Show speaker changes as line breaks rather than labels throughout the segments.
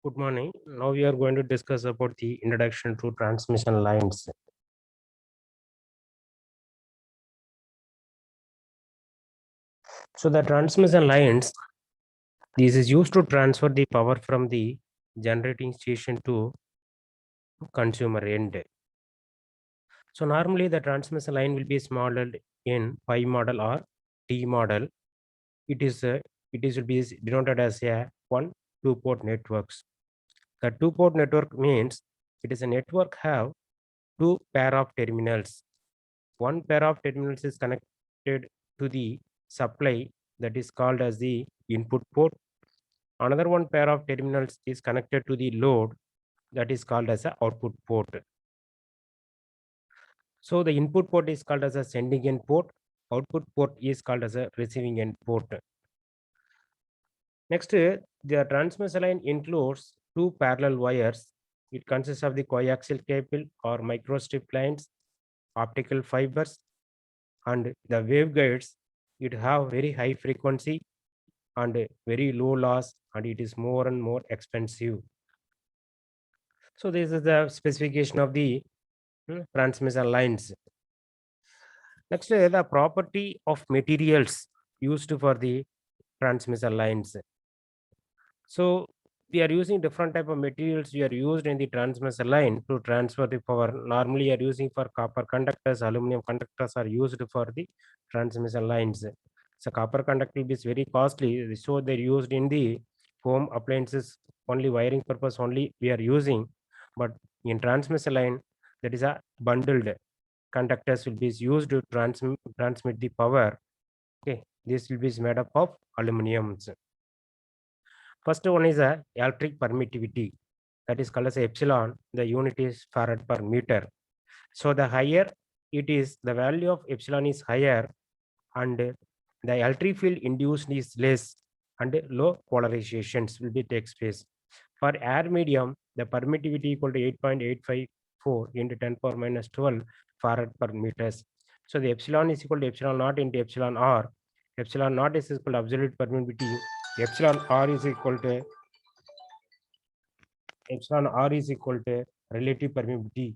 Good morning. Now we are going to discuss about the introduction to transmission lines. So the transmission lines, this is used to transfer the power from the generating station to consumer end. So normally the transmission line will be modeled in pi model or T model. It is will be denoted as a one two-port networks. The two-port network means it is a network have two pair of terminals. One pair of terminals is connected to the supply, that is called as the input port. Another one pair of terminals is connected to the load, that is called as the output port. So the input port is called as a sending end port. Output port is called as a receiving end port. Next, the transmission line includes two parallel wires. It consists of the coaxial cable or microstrip lines, optical fibers, and the waveguides. It have very high frequency and very low loss, and it is more and more expensive. So this is the specification of the transmission lines. Next, the property of materials used for the transmission lines. So we are using different type of materials we are used in the transmission line to transfer the power. Normally, are using for copper conductors, aluminum conductors are used for the transmission lines. So copper conductor is very costly, so they're used in the home appliances only, wiring purpose only we are using. But in transmission line, that is a bundled conductors will be used to transmit the power. Okay, this will be made up of aluminums. First one is a electric permittivity, that is called as epsilon. The unit is farad per meter. So the higher it is, the value of epsilon is higher, and the electric field induced is less, and low polarizations will be take place. For air medium, the permittivity equal to 8.854 into 10 power minus 12 farad per meters. So the epsilon is equal to epsilon naught into epsilon r. Epsilon naught is equal to absolute permittivity. Epsilon r is equal to relative permeability.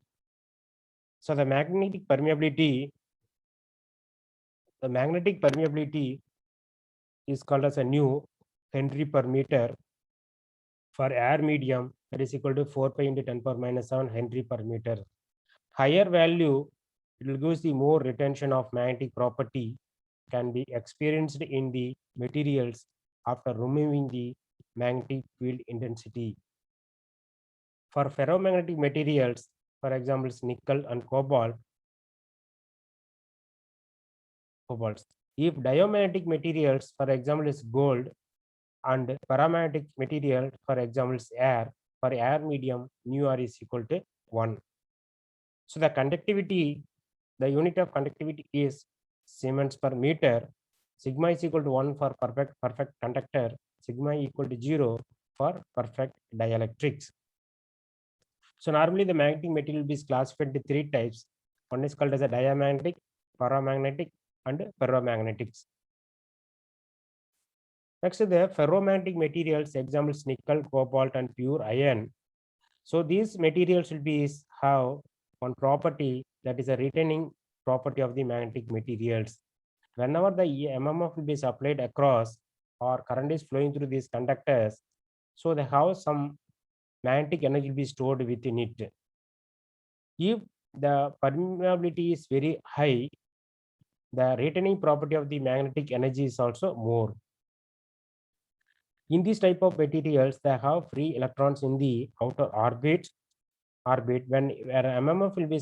So the magnetic permeability is called as a nu Henry per meter. For air medium, that is equal to 4 pi into 10 power minus 7 Henry per meter. Higher value, it will give the more retention of magnetic property can be experienced in the materials after removing the magnetic field intensity. For ferromagnetic materials, for example, nickel and cobalt, if diamagnetic materials, for example, is gold, and paramagnetic material, for example, is air, for air medium, mu r is equal to 1. So the conductivity, the unit of conductivity is Siemens per meter. Sigma is equal to 1 for perfect conductor, sigma equal to 0 for perfect dielectrics. So normally the magnetic material is classified into three types. One is called as a diamagnetic, paramagnetic, and ferromagnetics. Next, the ferromagnetic materials, examples nickel, cobalt, and pure iron. So these materials will be have one property, that is a retaining property of the magnetic materials. Whenever the MMF will be applied across or current is flowing through these conductors, so they have some magnetic energy will be stored within it. If the permeability is very high, the retaining property of the magnetic energy is also more. In this type of materials, they have free electrons in the outer orbit. When MMF will be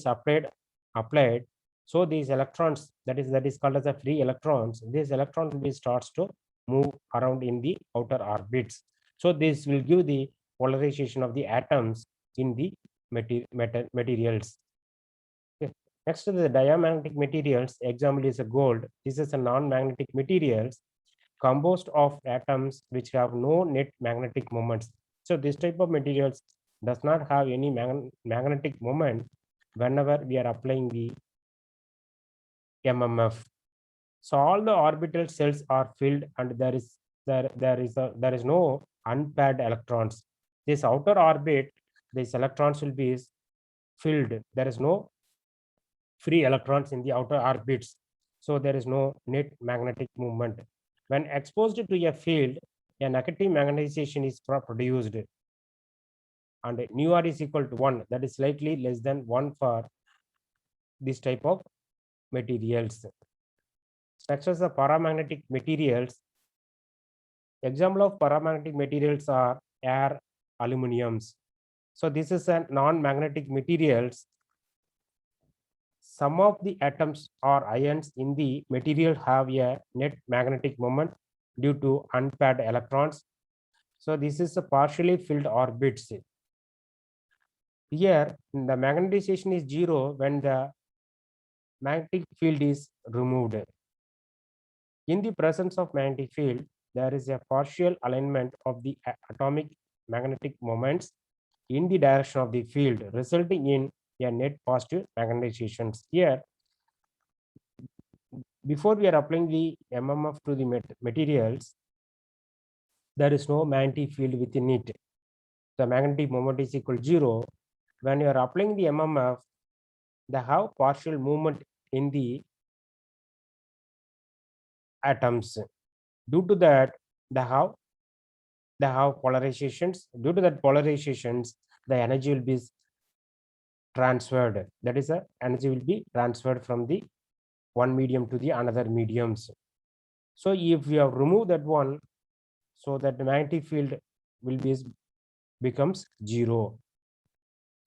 applied, so these electrons, that is called as a free electrons. These electrons will be starts to move around in the outer orbits. So this will give the polarization of the atoms in the materials. Okay. Next to the diamagnetic materials, example is a gold. This is a non-magnetic materials composed of atoms which have no net magnetic moments. So this type of materials does not have any magnetic moment whenever we are applying the MMF. So all the orbital cells are filled, and there is no unpaired electrons. this outer orbit, these electrons will be filled. There is no free electrons in the outer orbits. So there is no net magnetic movement. When exposed to a field, a negative magnetization is produced. And nu r is equal to 1. That is slightly less than 1 for this type of materials. Next is the paramagnetic materials. Example of paramagnetic materials are air, aluminums. So this is a non-magnetic materials. Some of the atoms or ions in the material have a net magnetic moment due to unpaired electrons. So this is a partially filled orbits. Here, the magnetization is 0 when the magnetic field is removed. In the presence of magnetic field, there is a partial alignment of the atomic magnetic moments in the direction of the field, resulting in a net positive magnetizations. Here, before we are applying the MMF to the materials, there is no magnetic field within it. The magnetic moment is equal to 0. When you are applying the MMF, they have partial movement in the atoms. Due to that, they have polarizations. Due to that polarizations, the energy will be transferred. That is, the energy will be transferred from the one medium to the another mediums. So if you have removed that one, so that the magnetic field will be becomes 0.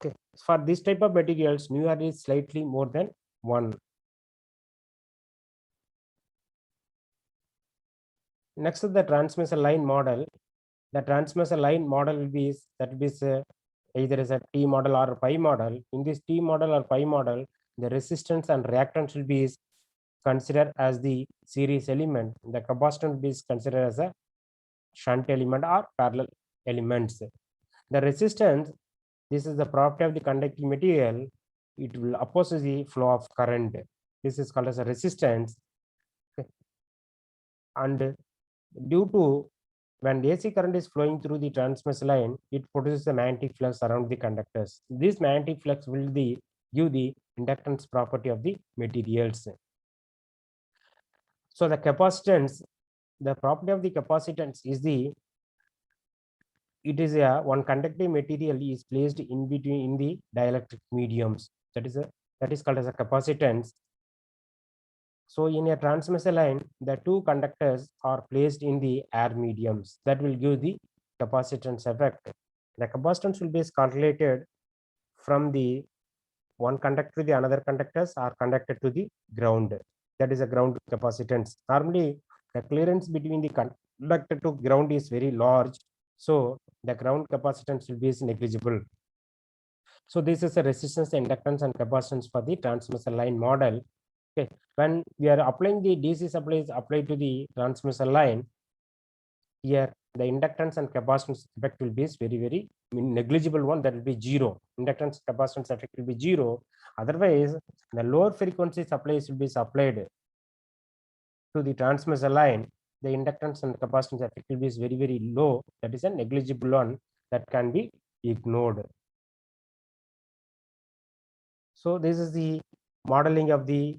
Okay. For this type of materials, nu r is slightly more than 1. Next is the transmission line model. The transmission line model will be either as a T model or a pi model. In this T model or pi model, the resistance and reactance will be considered as the series element. The capacitance will be considered as a shunt element or parallel elements. The resistance, this is the property of the conducting material. It will oppose the flow of current. This is called as a resistance. And due to when the AC current is flowing through the transmission line, it produces a magnetic flux around the conductors. This magnetic flux will give the inductance property of the materials. So the capacitance, the property of the capacitance is it is a one conducting material is placed in between in the dielectric mediums. That is called as a capacitance. So in a transmission line, the two conductors are placed in the air mediums. That will give the capacitance effect. The capacitance will be calculated from the one conductor to the another conductors are conducted to the ground. That is a ground capacitance. Normally, the clearance between the conductor to ground is very large. So the ground capacitance will be negligible. So this is a resistance, inductance, and capacitance for the transmission line model. Okay, when we are applying the DC supplies applied to the transmission line, here the inductance and capacitance effect will be very negligible one, that will be 0. Inductance capacitance effect will be 0. Otherwise, the lower frequency supplies will be supplied to the transmission line. The inductance and capacitance effect will be very low. That is a negligible one that can be ignored. So this is the modeling of the